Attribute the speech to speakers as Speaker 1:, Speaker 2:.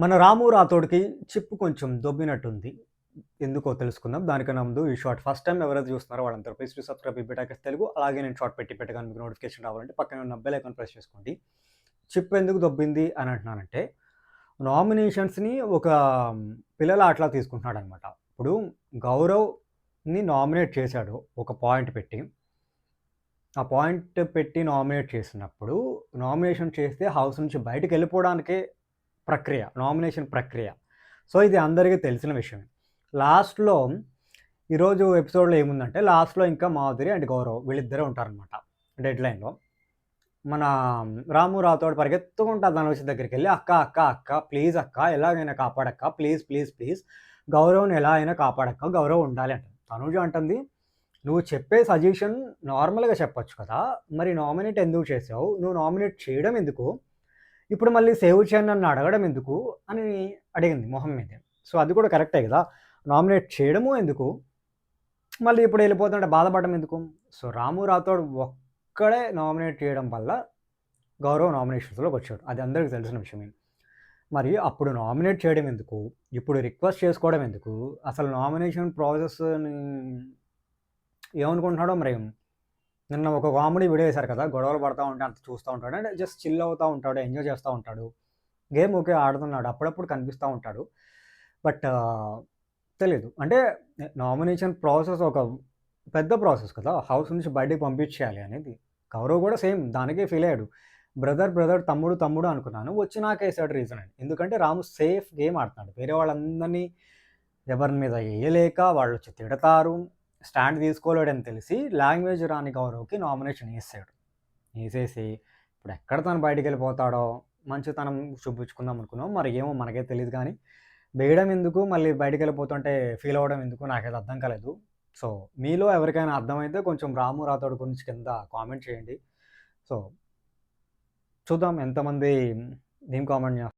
Speaker 1: మన 'రాము రాథోడ్‌కి' చిప్ కొంచెం దొబ్బినట్టుంది. ఎందుకో తెలుసుకుందాం. దానికన్నా ముందు ఈ షార్ట్ ఫస్ట్ టైమ్ ఎవరైతే చూస్తున్నారో వాళ్ళందరూ ప్లీజ్ టు సబ్‌స్క్రైబ్ బిబిటాకస్ తెలుగు. అలాగే నేను షార్ట్ పెట్టగానే మీకు నోటిఫికేషన్ రావాలంటే పక్కనే ఉన్న బెల్ ఐకాన్ ప్రెస్ చేసుకోండి. చిప్ ఎందుకు దొబ్బింది అని అంటున్నానంటే, నామినేషన్స్‌ని ఒక పిల్లల ఆటలా తీసుకుంటున్నాడనమాట. ఇప్పుడు గౌరవ్‌ని నామినేట్ చేశాడు ఒక పాయింట్ పెట్టి. ఆ పాయింట్ పెట్టి నామినేట్ చేసినప్పుడు, నామినేషన్ చేస్తే హౌస్ నుంచి బయటికెళ్ళిపోవడానికే ప్రక్రియ. నామినేషన్ ప్రక్రియ. సో, ఇది అందరికీ తెలిసిన విషయమే. లాస్ట్‌లో ఈరోజు ఎపిసోడ్‌లో ఏముందంటే, లాస్ట్‌లో ఇంకా మాధురి అండ్ గౌరవ్ వీళ్ళిద్దరే ఉంటారనమాట డెడ్‌లైన్‌లో. మన రాము రాథోడ్ పరిగెత్తుకుంటా ధనుష్ దగ్గరికెళ్ళి, "అక్క, అక్క, అక్క ప్లీజ్ అక్క ఎలాగైనా కాపాడక్క. ప్లీజ్, ప్లీజ్, ప్లీజ్ గౌరవ్‌ని ఎలా అయినా కాపాడక్క. గౌరవ్ ఉండాలి" అంటది. తనూజ అంటుంది, "నువ్వు చెప్పే సజెషన్ నార్మల్‌గా చెప్పొచ్చు కదా! మరి నామినేట్ ఎందుకు చేసావు? నువ్వు నామినేట్ చేయడం ఎందుకు? ఇప్పుడు మళ్ళీ సేవ్ చేయండి నన్ను అడగడం ఎందుకు?" అని అడిగింది మొహం మీదే. సో, అది కూడా కరెక్టే గదా! నామినేట్ చేయడము ఎందుకు? మళ్ళీ ఇప్పుడు ఎళ్ళిపోతుంటే బాధపడడం ఎందుకు? సో, రాము రాథోడ్ ఒక్కడే నామినేట్ చేయడం వల్ల గౌరవ్ నామినేషన్స్‌లోకొచ్చాడు. అది అందరికి తెలిసిన విషయమే. మరి అప్పుడు నామినేట్ చేయడం ఎందుకు? ఇప్పుడు రిక్వెస్ట్ చేసుకోవడం ఎందుకు? అసలు నామినేషన్ ప్రాసెస్‌ని ఏమనుకుంటున్నాడో మరి నిన్న ఒక కామెడీ వీడియో చేశారు కదా! గొడవలు పడతా ఉంటే అంత చూస్తా ఉంటాడు. అంటే జస్ట్ చిల్ అవుతా ఉంటాడు. ఎంజాయ్ చేస్తా ఉంటాడు. గేమ్ ఓకే ఆడుతున్నాడు. అప్పుడప్పుడు కనిపిస్తా ఉంటాడు. బట్ తెలీదు. అంటే నామినేషన్ ప్రాసెస్ ఒక పెద్ద ప్రాసెస్ కదా! హౌస్ నుంచి బయటికి పంపించేయాలి అనేది. గౌరవ్ కూడా సేమ్ దానికే ఫీల్ అయ్యాడు. బ్రదర్, బ్రదర్, తమ్ముడు, తమ్ముడు అనుకున్నాను. వచ్చి నాకేసాడు రీజన్ అని. ఎందుకంటే రాము సేఫ్ గేమ్ ఆడుతున్నాడు. వేరే వాళ్ళందరినీ ఎవరి మీద ఎయలేక వాళ్ళొచ్చి తిడతారు. స్టాండ్ తీసుకోలేడని తెలిసి లాంగ్వేజ్ రాని గౌరవ్‌కి నామినేషన్ ఏసాడు. ఏసేసి ఇప్పుడెక్కడ తను బయటికెళ్ళిపోతాడో, మంచితనం చూపించుకుందాం అనుకున్నాం. మరి ఏమో మనకైతే తెలీదు గానీ, వేయడం ఎందుకు, మళ్ళీ బయటికెళ్ళిపోతుంటే ఫీల్ అవ్వడం ఎందుకు నాకైతే అర్థం కాలేదు. సో, మీలో ఎవరికైనా అర్థమైతే కొంచెం రాము రాథోడ్ గురించి కింద కామెంట్ చేయండి. సో, చూద్దాం ఎంతమంది ఏం కామెంట్